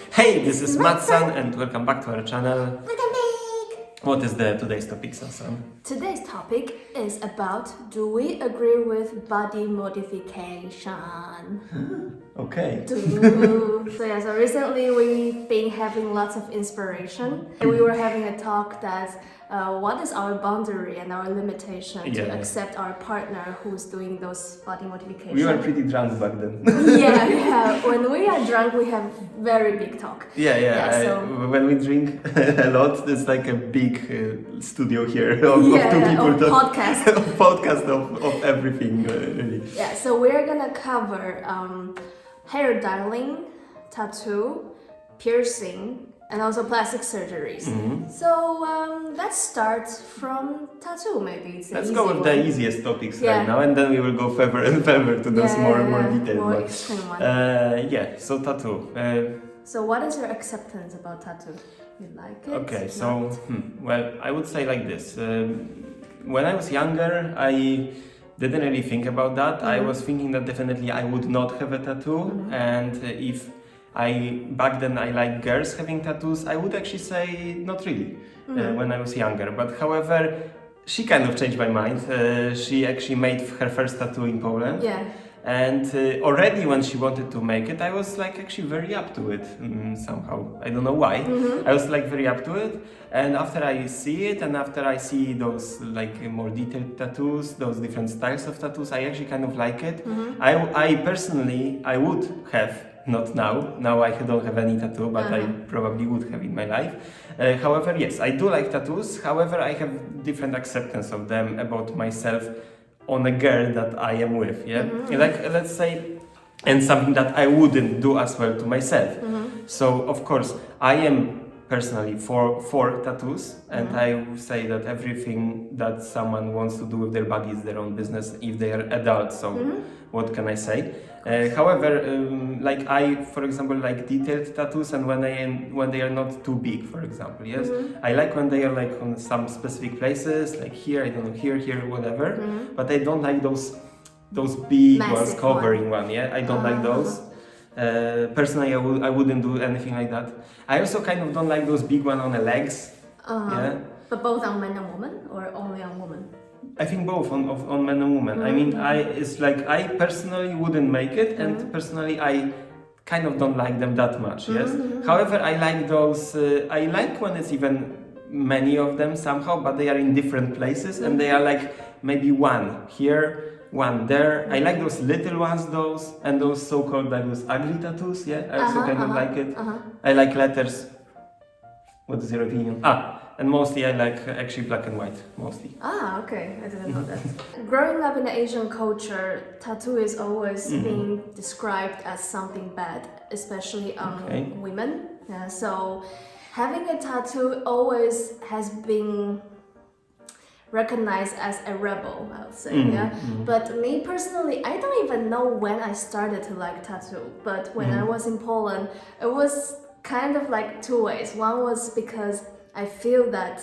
Hey, this is Matsan and welcome back to our channel. Welcome back! What is today's topic, Sansan? Today's topic is about, do we agree with body modification? Okay. So recently we've been having lots of inspiration. And we were having a talk that what is our boundary and our limitation to accept our partner who's doing those body modifications. We were pretty drunk back then. yeah. When we are drunk, we have very big talk. When we drink a lot, it's like a big studio here of two people. Podcast of everything, really. Yeah, so we're gonna cover hair styling, tattoo, piercing, and also plastic surgeries. So let's start from tattoo, maybe. Let's go with the easiest topics right now, and then we will go further and further to those more detailed more ones. extreme ones. So tattoo. So what is your acceptance about tattoo? You like it? Okay, so well, I would say like this. When I was younger, I didn't really think about that. I was thinking that definitely I would not have a tattoo, and if back then I like girls having tattoos, I would actually say not really when I was younger. But however, she kind of changed my mind. She actually made her first tattoo in Poland. Yeah. And already when she wanted to make it, I was like actually very up to it somehow. I don't know why. I was like very up to it. And after I see it and after I see those like more detailed tattoos, those different styles of tattoos, I actually kind of like it. I personally, I would have, not now. Now I don't have any tattoo, but I probably would have in my life. However, yes, I do like tattoos. However, I have different acceptance of them about myself on a girl that I am with, like let's say, and something that I wouldn't do as well to myself. So of course I am personally for tattoos, and I would say that everything that someone wants to do with their body is their own business if they are adults. So what can I say? However, like I, for example, like detailed tattoos, and when they are not too big, for example, I like when they are like on some specific places, like here, I don't know, here, whatever. But I don't like those big massive ones covering one. I don't like those. Personally, I wouldn't do anything like that. I also kind of don't like those big ones on the legs. But both on men and women, or only on women? I think both on men and women. I mean, it's like I personally wouldn't make it, and personally I kind of don't like them that much. However, I like those. I like when it's even many of them somehow, but they are in different places, and they are like maybe one here, one there. I like those little ones, and those so-called like those ugly tattoos. I also kind of like it. I like letters. What is your opinion? And mostly I like actually black and white, mostly. Okay, I didn't know that. Growing up in the Asian culture, tattoo is always being described as something bad, especially on women. So having a tattoo always has been recognized as a rebel, I would say. But me personally, I don't even know when I started to like tattoo. But when I was in Poland, it was kind of like two ways. One was because I feel that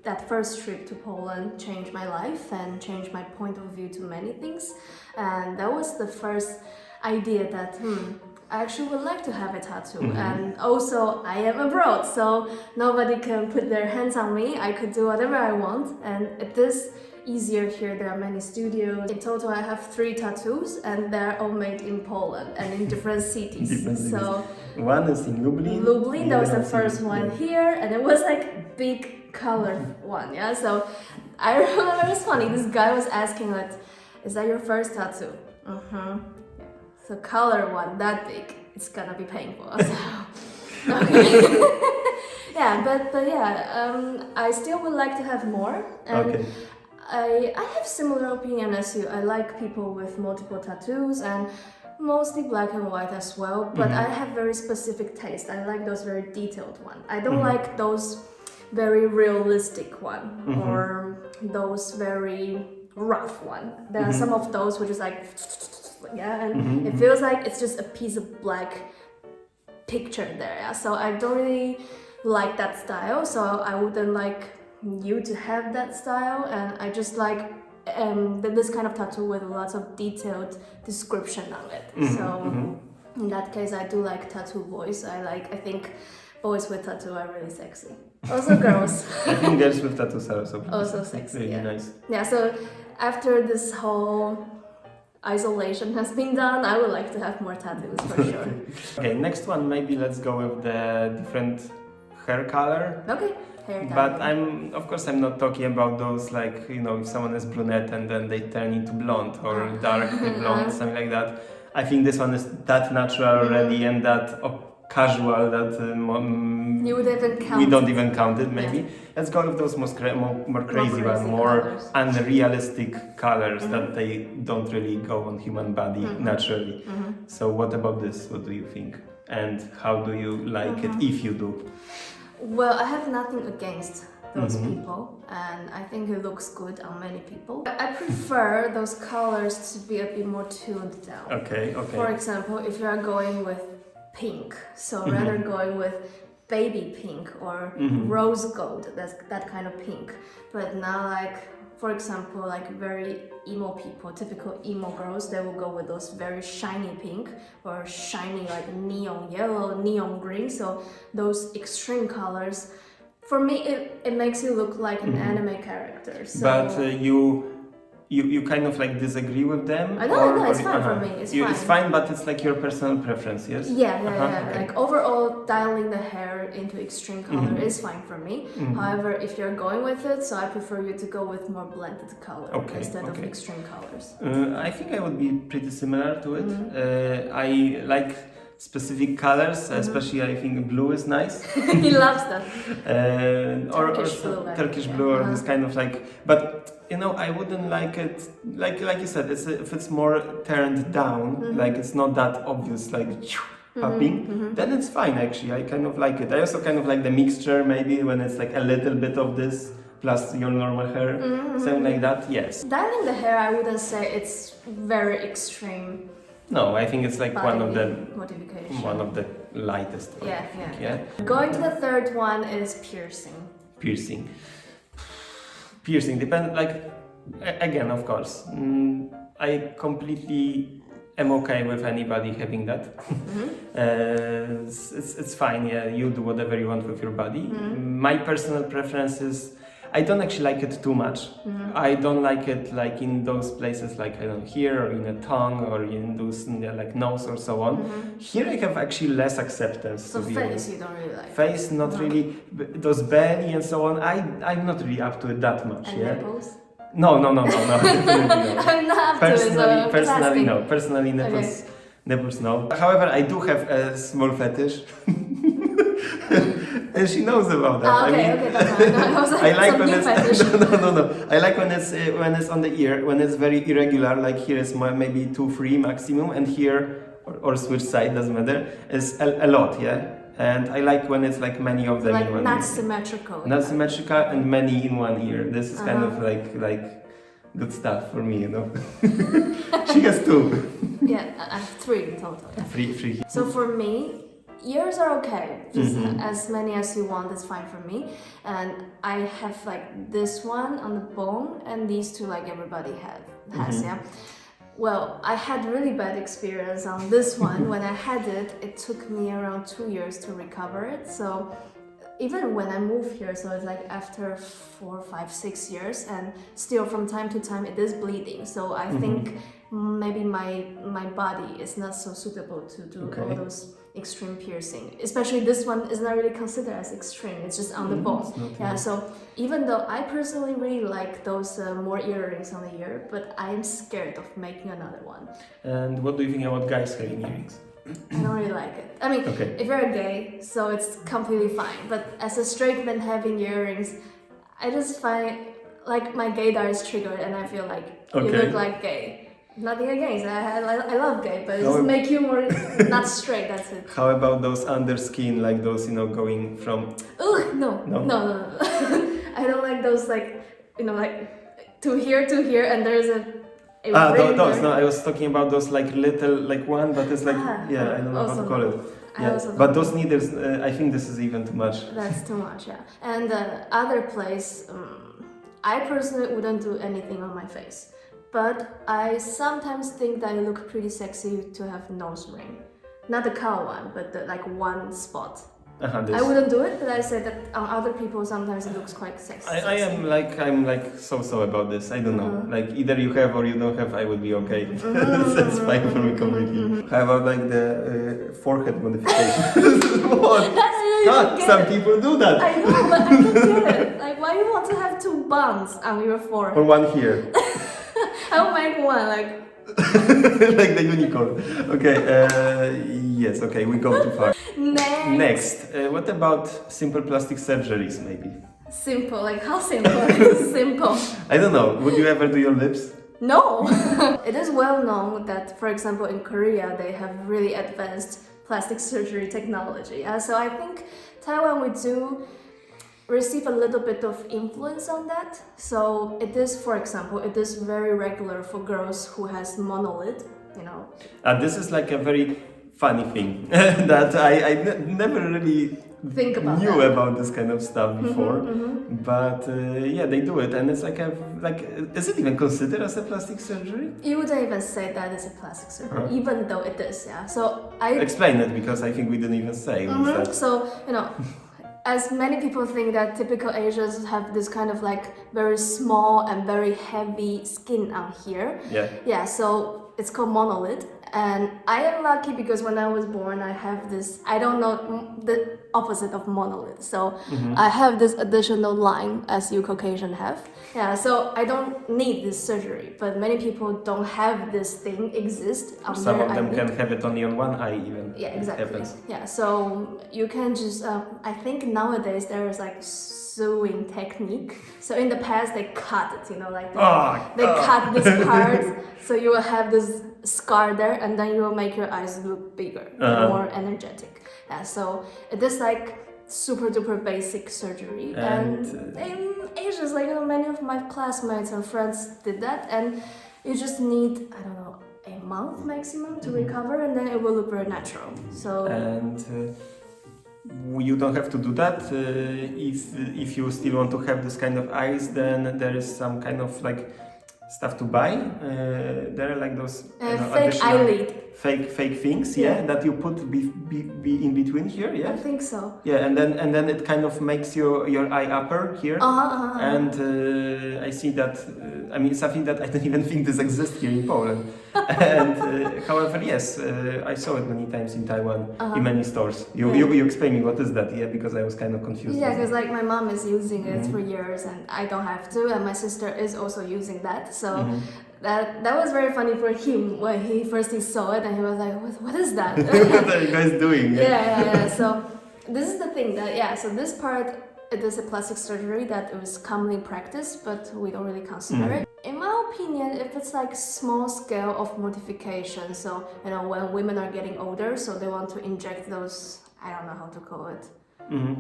that first trip to Poland changed my life and changed my point of view to many things. And that was the first idea that, I actually would like to have a tattoo. And also, I am abroad, so nobody can put their hands on me. I could do whatever I want. And it is easier here. There are many studios. In total, I have 3 tattoos, and they're all made in Poland and in different cities. So one is in Lublin. Lublin, that was the first one here, and it was like big color one. So I remember it was funny. This guy was asking like, "Is that your first tattoo?" So color one that big, it's gonna be painful. So, okay. I still would like to have more. And I have similar opinion as you. I like people with multiple tattoos and mostly black and white as well, but I have very specific taste. I like those very detailed ones. I don't like those very realistic one or those very rough one. There are some of those which is like, and it feels like it's just a piece of black picture there. So I don't really like that style, so I wouldn't like you to have that style, and I just like this kind of tattoo with lots of detailed description on it. in that case, I do like tattoo boys. I think boys with tattoo are really sexy. Also girls. I think girls with tattoos are also sexy. Really yeah. nice. Yeah. So after this whole isolation has been done, I would like to have more tattoos for sure. Okay, next one, maybe let's go with the different hair color. Okay. Hair dye. But I'm not talking about those like, if someone is brunette and then they turn into blonde or dark blonde, something like that. I think this one is that natural already and that casual that you would even count we don't even count it maybe. Yeah. Let's go with those more crazy ones, more colors. Unrealistic colors that they don't really go on human body naturally. So what about this? What do you think? And how do you like it if you do? Well, I have nothing against those people, and I think it looks good on many people. I prefer those colors to be a bit more tuned down. Okay. For example, if you are going with pink, so rather going with baby pink or rose gold, that's that kind of pink. But now, like, for example, like very emo people, typical emo girls, they will go with those very shiny pink or shiny like neon yellow, neon green. So those extreme colors, for me, it makes you look like an anime character. So but you kind of like disagree with them? No, it's fine for me. It's fine. It's fine, but it's like your personal preference, yes? Yeah. Okay. Like overall, dialing the hair into extreme color is fine for me. However, if you're going with it, so I prefer you to go with more blended color instead of extreme colors. I think I would be pretty similar to it. I like specific colors, especially I think blue is nice. He loves that. Turkish blue or this kind of like, but I wouldn't like it, like you said, if it's more turned down, like it's not that obvious, like popping, then it's fine actually. I kind of like it. I also kind of like the mixture, maybe when it's like a little bit of this plus your normal hair, something like that, yes. Dialing the hair, I wouldn't say it's very extreme. No, I think it's like one of the lightest ones. Yeah. Going to the third one is piercing. Piercing depends, like, again, of course, I completely am okay with anybody having that. It's fine, yeah, you do whatever you want with your body. My personal preference is, I don't actually like it too much. I don't like it like in those places like, I don't know, here or in a tongue or in those like nose or so on. Here I have actually less acceptance. So face you don't really like? Face, not really. Those belly and so on, I'm not really up to it that much. And nipples? No, definitely no. I'm not up to it. Personally no. Personally nipples no. However, I do have a small fetish. And she knows about that. Okay, that's fine. I was like, I like when it's no. I like when it's on the ear, when it's very irregular. Like here is maybe 2-3 maximum, and here or switch side, doesn't matter. Is a lot, yeah. And I like when it's like many of them like in one not ear. symmetrical. Not symmetrical and many in one ear. This is kind of like good stuff for me, She has 2. Yeah, I have 3 in total. Yeah. 3. So for me, ears are okay. Just as many as you want is fine for me. And I have like this one on the bone and these 2 like everybody has, yeah. Well, I had really bad experience on this one. When I had it, it took me around 2 years to recover it. So even when I moved here, so it's like after 4, 5, 6 years, and still from time to time it is bleeding. So I think maybe my body is not so suitable to do all those extreme piercing. Especially this one is not really considered as extreme. It's just on the bone. Yeah. So even though I personally really like those more earrings on the ear, but I'm scared of making another one. And what do you think about guys having earrings? I don't really like it. I mean, if you're gay, so it's completely fine. But as a straight man having earrings, I just find like my gaydar is triggered, and I feel like you look like gay. Nothing against. I love gay, but it just make you more not straight. That's it. How about those underskin, like those, going from? Ugh, no. I don't like those like to here, and there's a those. No, I was talking about those like little like one, but it's like I don't know how to call it. Yeah, but those needles, I think this is even too much. That's too much, yeah. And the other place, I personally wouldn't do anything on my face. But I sometimes think that I look pretty sexy to have nose ring. not the cow one, but like one spot. This. I wouldn't do it, but I say that on other people sometimes it looks quite sexy. I'm like so about this. I don't know. Like either you have or you don't have, I would be okay. That's fine for me completely. How about like the forehead modification? What? God, some people do that. I know, but I don't get it. Like, why you want to have two buns on your forehead? Or one here. I'll make one like. Like the unicorn. Okay. Yes. Okay. We go too far. Next. What about simple plastic surgeries? Maybe. Simple. Like how simple? Simple. I don't know. Would you ever do your lips? No. It is well known that, for example, in Korea they have really advanced plastic surgery technology. So I think Taiwan we do receive a little bit of influence on that. So it is, for example, it is very regular for girls who has monolid, you know. This is like a very funny thing that I never really knew about this kind of stuff before. But yeah, they do it, and it's like is it even considered as a plastic surgery? You wouldn't even say that is a plastic surgery, even though it is. Yeah. So I explain it because I think we didn't even say. So you know. As many people think that typical Asians have this kind of like very small and very heavy skin on here. Yeah. Yeah, so it's called monolid. And I am lucky because when I was born, I have this, I don't know, the opposite of monolid. So I have this additional line as you Caucasian have. Yeah, so I don't need this surgery, but many people don't have this thing exist. Some of them can have it only on one eye even. Yeah, exactly. Yeah, so you can just, I think nowadays there is like sewing technique. So in the past they cut it, you know, like they cut this part, so you will have this scar there, and then you will make your eyes look bigger, more energetic. Yeah, so it is like super duper basic surgery, and in Asia, like you know, many of my classmates and friends did that, and you just need, I don't know, a month maximum to recover, and then it will look very natural. So you don't have to do that if you still want to have this kind of eyes. Then there is some kind of like stuff to buy. There are like those fake eyelid. Fake things, that you put be in between here, I think so. Yeah, and then it kind of makes your eye upper here. And I see that. I mean, something that I don't even think this exists here in Poland. And however, yes, I saw it many times in Taiwan in many stores. You explain me what is that? Yeah, because I was kind of confused. Yeah, because like my mom is using it for years, and I don't have to, and my sister is also using that. So. That was very funny for him when he saw it, and he was like, what is that? What are you guys doing? Yeah. So this is the thing that, so this part, it is a plastic surgery that is commonly practiced, but we don't really consider it. In my opinion, if it's like small scale of modification, so, you know, when women are getting older, so they want to inject those, I don't know how to call it.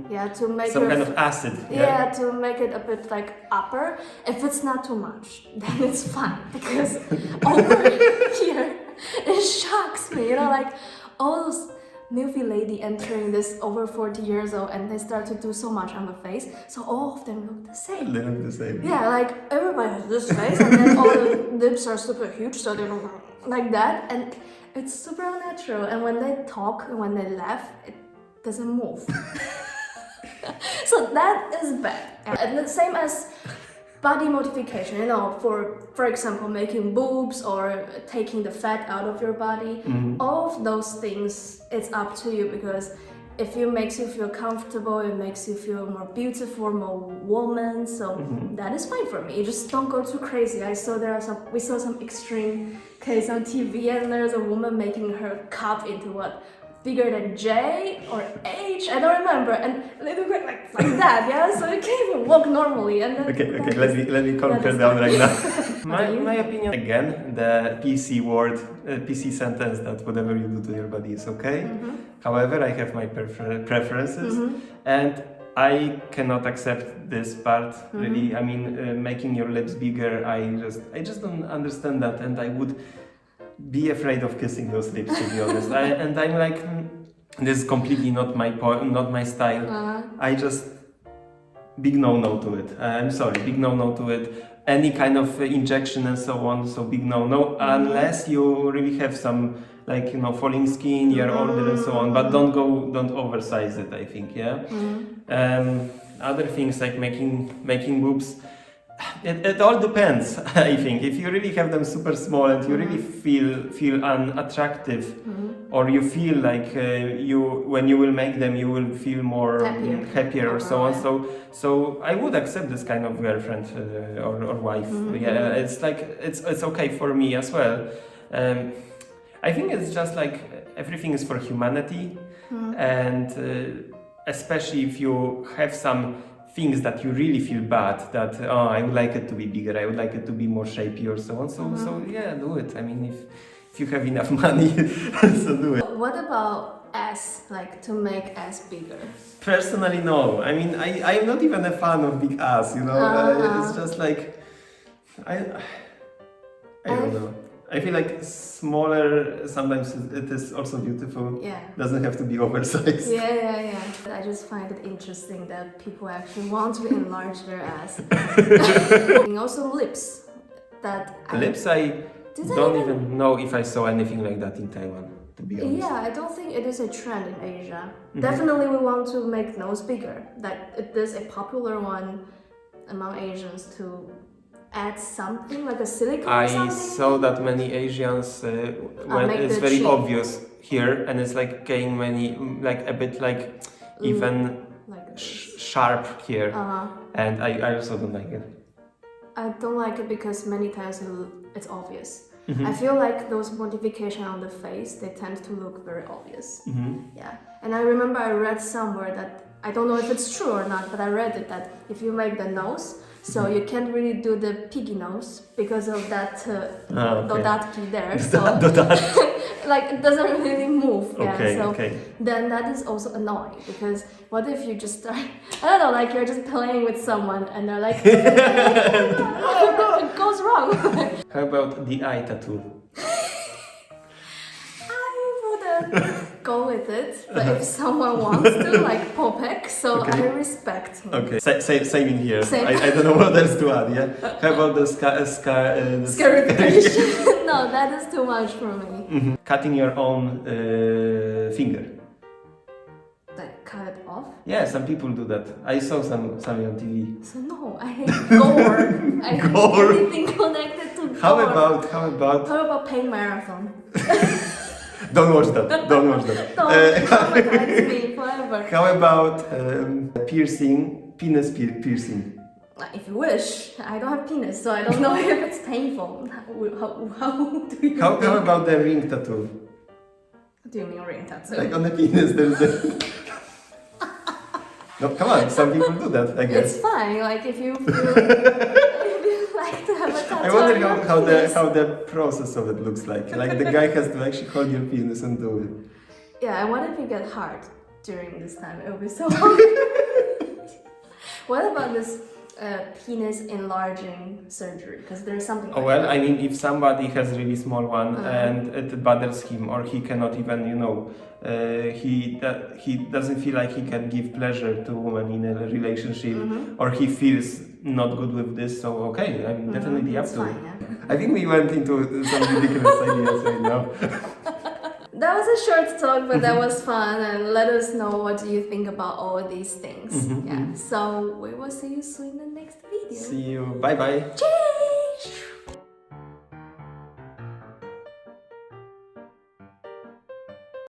Yeah, to make some kind of acid. Yeah, to make it a bit like upper. If it's not too much, then it's fine, because over here it shocks me. You know, like all those milfy lady entering this over 40 years old, and they start to do so much on the face, so all of them look the same. They look the same. Yeah, like everybody has this face, and then all the lips are super huge, so they look like that, and it's super unnatural. And when they talk and when they laugh, it doesn't move. So that is bad. And the same as body modification, you know, for example, making boobs or taking the fat out of your body, all of those things, it's up to you, because if it makes you feel comfortable, it makes you feel more beautiful, more woman, so that is fine for me. You just don't go too crazy. We saw some extreme case on TV, and there's a woman making her cup into what? Bigger than J or H, I don't remember, and they look like that, yeah. So you can't even walk normally. And then okay. Let me calm her down right now. my opinion, again, the PC word, PC sentence that whatever you do to your body is okay. However, I have my preferences, and I cannot accept this part. Really, I mean, making your lips bigger. I just don't understand that, and I would be afraid of kissing those lips, to be honest. And I'm like, this is completely not my point, not my style. I just big no to it. I'm sorry, big no to it. any kind of injection and so on. So big no, unless you really have some like falling skin, you're older and so on. But don't oversize it. I think, yeah. Other things like making boobs. It all depends. I think if you really have them super small and you really feel unattractive, or you feel like when you will make them you will feel more happier or so on. So I would accept this kind of girlfriend or wife. Yeah, it's like it's okay for me as well. I think it's just like everything is for humanity, and especially if you have some things that you really feel bad, that I would like it to be bigger, I would like it to be more shapy or so on. So yeah, do it. I mean, if you have enough money, so do it. What about ass, like to make ass bigger? Personally, no. I mean, I am not even a fan of big ass, it's just like, I don't know. I feel like smaller, sometimes it is also beautiful. Yeah. Doesn't have to be oversized. Yeah. I just find it interesting that people actually want to enlarge their ass. And also lips. Lips, I don't even know if I saw anything like that in Taiwan, to be honest. Yeah, I don't think it is a trend in Asia. Definitely we want to make nose bigger. That it is a popular one among Asians to add something like a silicone or something. I saw that many Asians when it's very cheek obvious here, and it's like getting many like a bit like even like sharp here, and I also don't like it. I don't like it because many times it's obvious. I feel like those modifications on the face, they tend to look very obvious. Yeah, and I remember I read somewhere that, I don't know if it's true or not, but I read it that if you make the nose, so you can't really do the piggy nose because of that dodatki there. So like it doesn't really move. Then that is also annoying, because what if you just start, I don't know, like you're just playing with someone and they're like, it goes wrong. How about the eye tattoo? I wouldn't go with it, but if someone wants to, like Popek, so I respect him. Okay, same in here. I don't know what else to add, yeah? How about the scarification? No, that is too much for me. Cutting your own finger. Like cut it off? Yeah, some people do that. I saw some on TV. So no, I hate gore. I hate anything connected to gore. How about paying marathon? Don't watch that. Don't traumatize me forever. How about piercing, penis piercing? If you wish. I don't have penis, so I don't know if it's painful. How do you? How about the ring tattoo? What do you mean ring tattoo? Like on the penis, there's a. No, come on. Some people do that, I guess. It's fine. Like if you like to have a tattoo. I wonder how the process of it looks like. Like the guy has to actually hold your penis and do it. Yeah, and what if you get hard during this time? It will be so hard. What about this penis enlarging surgery? Because there's something. Oh, well, I mean, if somebody has a really small one and it bothers him, or he cannot even, he doesn't feel like he can give pleasure to a woman in a relationship, or he feels not good with this, so okay, I'm definitely up to it. Yeah. I think we went into some ridiculous ideas right now. That was a short talk, but that was fun, and let us know what you think about all these things. Yeah. So we will see you soon in the next video. See you. Bye bye. Cheers!